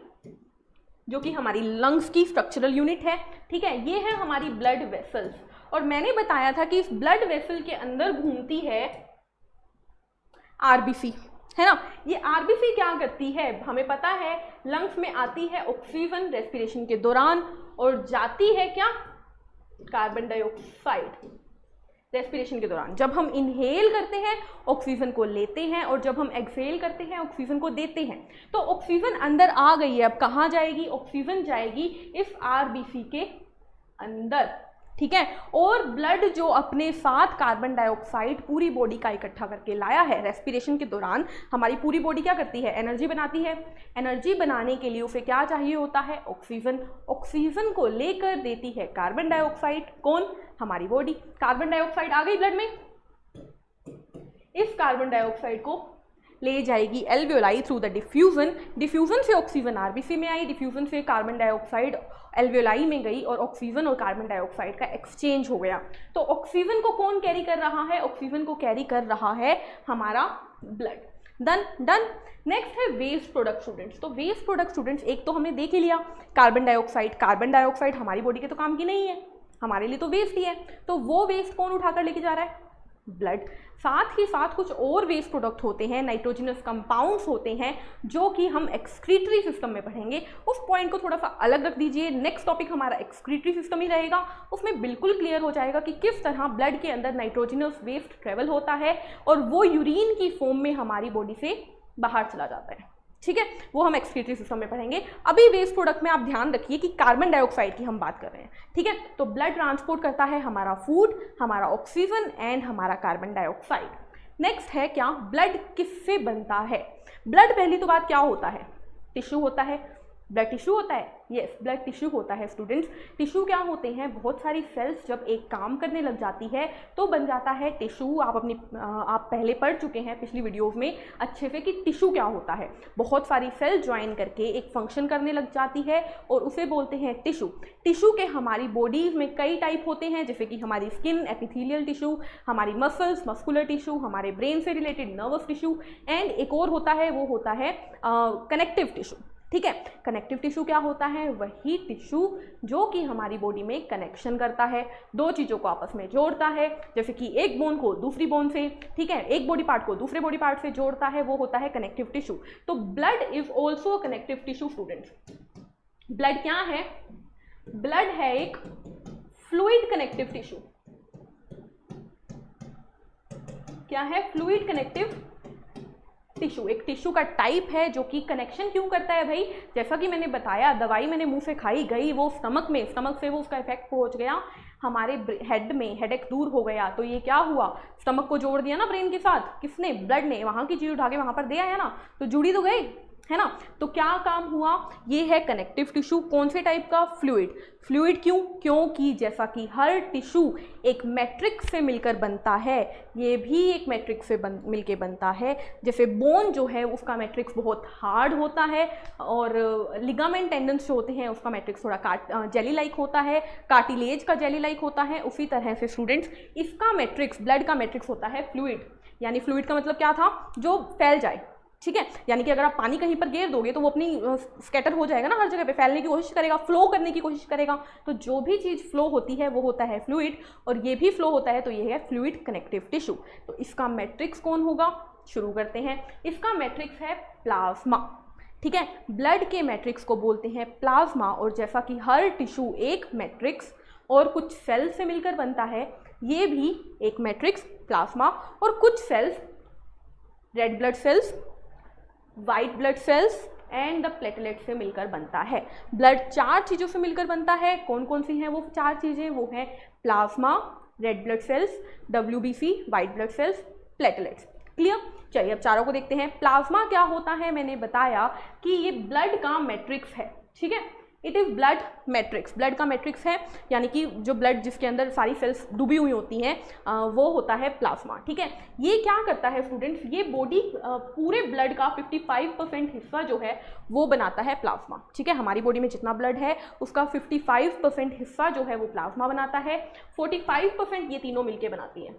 जो कि हमारी लंग्स की स्ट्रक्चरल यूनिट है। ठीक है, ये है हमारी ब्लड वेसल्स, और मैंने बताया था कि इस ब्लड वेसल के अंदर घूमती है आरबीसी, है ना। ये आरबीसी क्या करती है? हमें पता है लंग्स में आती है ऑक्सीजन रेस्पिरेशन के दौरान, और जाती है क्या? कार्बन डाइऑक्साइड रेस्पिरेशन के दौरान। जब हम इनहेल करते हैं ऑक्सीजन को लेते हैं, और जब हम एक्सहेल करते हैं ऑक्सीजन को देते हैं। तो ऑक्सीजन अंदर आ गई है, अब कहाँ जाएगी? ऑक्सीजन जाएगी इस आरबीसी के अंदर। ठीक है, और ब्लड जो अपने साथ कार्बन डाइऑक्साइड पूरी बॉडी का इकट्ठा करके लाया है रेस्पिरेशन के दौरान, हमारी पूरी बॉडी क्या करती है? एनर्जी बनाती है। एनर्जी बनाने के लिए उसे क्या चाहिए होता है? ऑक्सीजन। ऑक्सीजन को लेकर देती है कार्बन डाइऑक्साइड। कौन? हमारी बॉडी। कार्बन डाइऑक्साइड आ गई ब्लड में, इस कार्बन डाइऑक्साइड को ले जाएगी alveoli through the diffusion, diffusion से ऑक्सीजन आरबीसी में आई, डिफ्यूजन से कार्बन डाइऑक्साइड एल्वियोलाई में गई और ऑक्सीजन और कार्बन डाइऑक्साइड का एक्सचेंज हो गया। तो ऑक्सीजन को कौन कैरी कर रहा है? ऑक्सीजन को कैरी कर रहा है हमारा ब्लड। डन। नेक्स्ट है वेस्ट प्रोडक्ट स्टूडेंट्स। तो वेस्ट प्रोडक्ट स्टूडेंट्स एक तो हमने देख ही लिया, कार्बन डाइऑक्साइड हमारी बॉडी के तो काम की नहीं है, हमारे लिए तो वेस्ट ही है। तो वो वेस्ट कौन उठाकर लेके जा रहा है? ब्लड। साथ ही साथ कुछ और वेस्ट प्रोडक्ट होते हैं, नाइट्रोजनस कंपाउंड्स होते हैं, जो कि हम एक्सक्रीटरी सिस्टम में पढ़ेंगे। उस पॉइंट को थोड़ा सा अलग रख दीजिए, नेक्स्ट टॉपिक हमारा एक्सक्रीटरी सिस्टम ही रहेगा। उसमें बिल्कुल क्लियर हो जाएगा कि किस तरह ब्लड के अंदर नाइट्रोजनस वेस्ट ट्रेवल होता है और वो यूरिन की फॉर्म में हमारी बॉडी से बाहर चला जाता है। ठीक है, वो हम एक्सक्रीटरी सिस्टम में पढ़ेंगे। अभी वेस्ट प्रोडक्ट में आप ध्यान रखिए कि कार्बन डाइऑक्साइड की हम बात कर रहे हैं। ठीक है, तो ब्लड ट्रांसपोर्ट करता है हमारा फूड, हमारा ऑक्सीजन एंड हमारा कार्बन डाइऑक्साइड। नेक्स्ट है क्या? ब्लड किससे बनता है? ब्लड पहली तो बात क्या होता है? टिश्यू होता है। ब्लड टिश्यू होता है, यस ब्लड टिश्यू होता है स्टूडेंट्स। टिश्यू क्या होते हैं? बहुत सारी सेल्स जब एक काम करने लग जाती है तो बन जाता है टिश्यू। आप पहले पढ़ चुके हैं पिछली वीडियोस में अच्छे से कि टिश्यू क्या होता है। बहुत सारी सेल ज्वाइन करके एक फंक्शन करने लग जाती है और उसे बोलते हैं टिश्यू। टिश्यू के हमारी बॉडीज में कई टाइप होते हैं, जैसे कि हमारी स्किन, एपिथेलियल टिश्यू, हमारी मसल्स, मस्कुलर टिश्यू, हमारे ब्रेन से रिलेटेड नर्वस टिश्यू, एंड एक और होता है, वो होता है कनेक्टिव टिश्यू। ठीक है, कनेक्टिव टिश्यू क्या होता है? वही टिश्यू जो कि हमारी बॉडी में कनेक्शन करता है, दो चीज़ों को आपस में जोड़ता है, जैसे कि एक बोन को दूसरी बोन से, ठीक है, एक बॉडी पार्ट को दूसरे बॉडी पार्ट से जोड़ता है, वो होता है कनेक्टिव टिश्यू। तो blood is also connective tissue students. Blood क्या है? ब्लड है एक फ्लूइड कनेक्टिव टिश्यू। क्या है? Fluid connective tissue. एक टिश्यू का टाइप है जो कि कनेक्शन क्यों करता है भाई? जैसा कि मैंने बताया, दवाई मैंने मुंह से खाई गई, वो स्टमक से वो उसका इफेक्ट पहुंच गया हमारे हेड में, हेडेक दूर हो गया, तो ये क्या हुआ? स्टमक को जोड़ दिया ना ब्रेन के साथ, किसने? ब्लड ने। वहाँ की चीज़ उठा के वहाँ पर दे आया ना, तो जुड़ी तो गई है ना। तो क्या काम हुआ? ये है कनेक्टिव टिश्यू। कौन से टाइप का? फ्लूइड। फ्लूइड क्यों? क्योंकि जैसा कि हर टिश्यू एक मैट्रिक्स से मिलकर बनता है, ये भी एक मैट्रिक्स से मिलकर बनता है। जैसे बोन जो है उसका मैट्रिक्स बहुत हार्ड होता है और लिगामेंट टेंडन्स जो होते हैं उसका मैट्रिक्स थोड़ा जेली लाइक होता है, कार्टिलेज का जेली लाइक होता है। उसी तरह से स्टूडेंट्स इसका मैट्रिक्स, ब्लड का मैट्रिक्स होता है फ्लूइड। यानी फ्लूइड का मतलब क्या था? जो फैल जाए। ठीक है, यानी कि अगर आप पानी कहीं पर घेर दोगे तो वो अपनी स्कैटर हो जाएगा ना, हर जगह पे फैलने की कोशिश करेगा, फ्लो करने की कोशिश करेगा। तो जो भी चीज़ फ्लो होती है वो होता है फ्लूइड, और ये भी फ्लो होता है, तो ये है फ्लूइड कनेक्टिव टिश्यू। तो इसका मैट्रिक्स कौन होगा? शुरू करते हैं। इसका मैट्रिक्स है प्लाज्मा। ठीक है, ब्लड के मैट्रिक्स को बोलते हैं प्लाज्मा। और जैसा कि हर टिश्यू एक मैट्रिक्स और कुछ सेल से मिलकर बनता है, ये भी एक मैट्रिक्स प्लाज्मा और कुछ cells, red blood cells, white blood cells and the platelet से मिलकर बनता है। ब्लड 4 चीज़ों से मिलकर बनता है। कौन कौन सी हैं वो 4 चीज़ें? वो है plasma, red blood sales, WBC, white blood sales, platelets. Clear? चलिए अब चारों को देखते हैं। प्लाज्मा क्या होता है? मैंने बताया कि ये ब्लड का मैट्रिक्स है। ठीक है, it is blood matrix. Blood का मैट्रिक्स है, यानी कि जो ब्लड जिसके अंदर सारी सेल्स डूबी हुई होती हैं वो होता है प्लाज्मा। ठीक है, ये क्या करता है स्टूडेंट्स? ये बॉडी पूरे ब्लड का 55% हिस्सा जो है वो बनाता है प्लाज्मा। ठीक है, हमारी बॉडी में जितना ब्लड है उसका 55% हिस्सा जो है वो प्लाज्मा बनाता है, 45% ये तीनों मिलके बनाती है।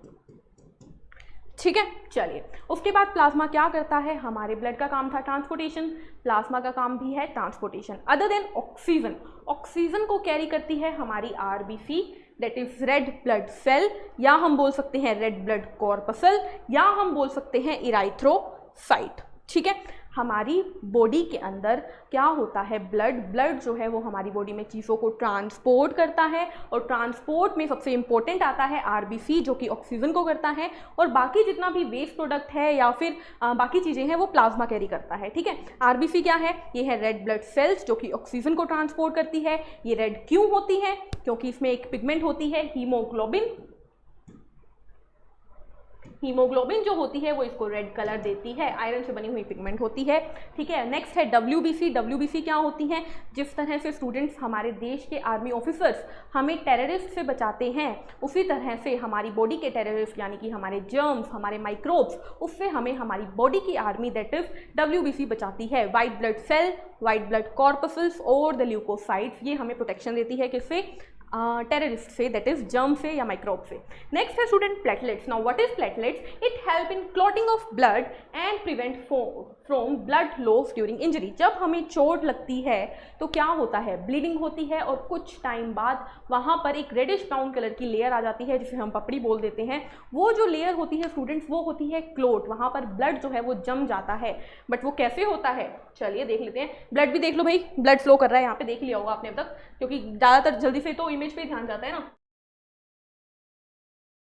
ठीक है, चलिए उसके बाद प्लाज्मा क्या करता है? हमारे ब्लड का काम था ट्रांसपोर्टेशन, प्लाज्मा का काम भी है transportation. Other than oxygen, oxygen को कैरी करती है हमारी RBC, that is red blood cell, या हम बोल सकते हैं रेड ब्लड कॉर्पसल, या हम बोल सकते हैं इराइथ्रोसाइट। ठीक है, हमारी बॉडी के अंदर क्या होता है? ब्लड जो है वो हमारी बॉडी में चीज़ों को ट्रांसपोर्ट करता है, और ट्रांसपोर्ट में सबसे इंपॉर्टेंट आता है RBC जो कि ऑक्सीजन को करता है, और बाकी जितना भी वेस्ट प्रोडक्ट है या फिर बाकी चीज़ें हैं वो प्लाज्मा कैरी करता है। ठीक है, RBC क्या है? ये है रेड ब्लड सेल्स जो कि ऑक्सीजन को ट्रांसपोर्ट करती है। ये रेड क्यों होती है? क्योंकि इसमें एक पिगमेंट होती है हीमोग्लोबिन। हीमोग्लोबिन जो होती है वो इसको रेड कलर देती है, आयरन से बनी हुई पिगमेंट होती है, ठीक है। नेक्स्ट है WBC। WBC क्या होती है? जिस तरह से स्टूडेंट्स हमारे देश के आर्मी ऑफिसर्स हमें टेररिस्ट से बचाते हैं, उसी तरह से हमारी बॉडी के टेररिस्ट यानी कि हमारे जर्म्स, हमारे माइक्रोब्स, उससे हमें हमारी बॉडी की आर्मी दैट इज WBC बचाती है। White blood cell, white blood corpuscles और द ल्यूकोसाइट्स, ये हमें प्रोटेक्शन देती है किससे? टेररिस्ट से, दैट इज जर्म से या माइक्रोब से। नेक्स्ट है student platelets. Now what is platelets? It help in clotting of blood and prevent from blood loss during injury. जब हमें चोट लगती है तो क्या होता है? ब्लीडिंग होती है और कुछ टाइम बाद वहाँ पर एक रेडिश ब्राउन कलर की लेयर आ जाती है जिसे हम पपड़ी बोल देते हैं। वो जो लेयर होती है स्टूडेंट्स वो होती है क्लोट, वहाँ पर ब्लड जो है वो जम जाता है। बट वो कैसे होता है? चलिए देख लेते हैं। ब्लड भी देख लो भाई, ब्लड फ्लो कर रहा है यहाँ पे, देख लिया होगा आपने अब तक, क्योंकि ज़्यादातर जल्दी से तो इमेज पे ध्यान जाता है ना।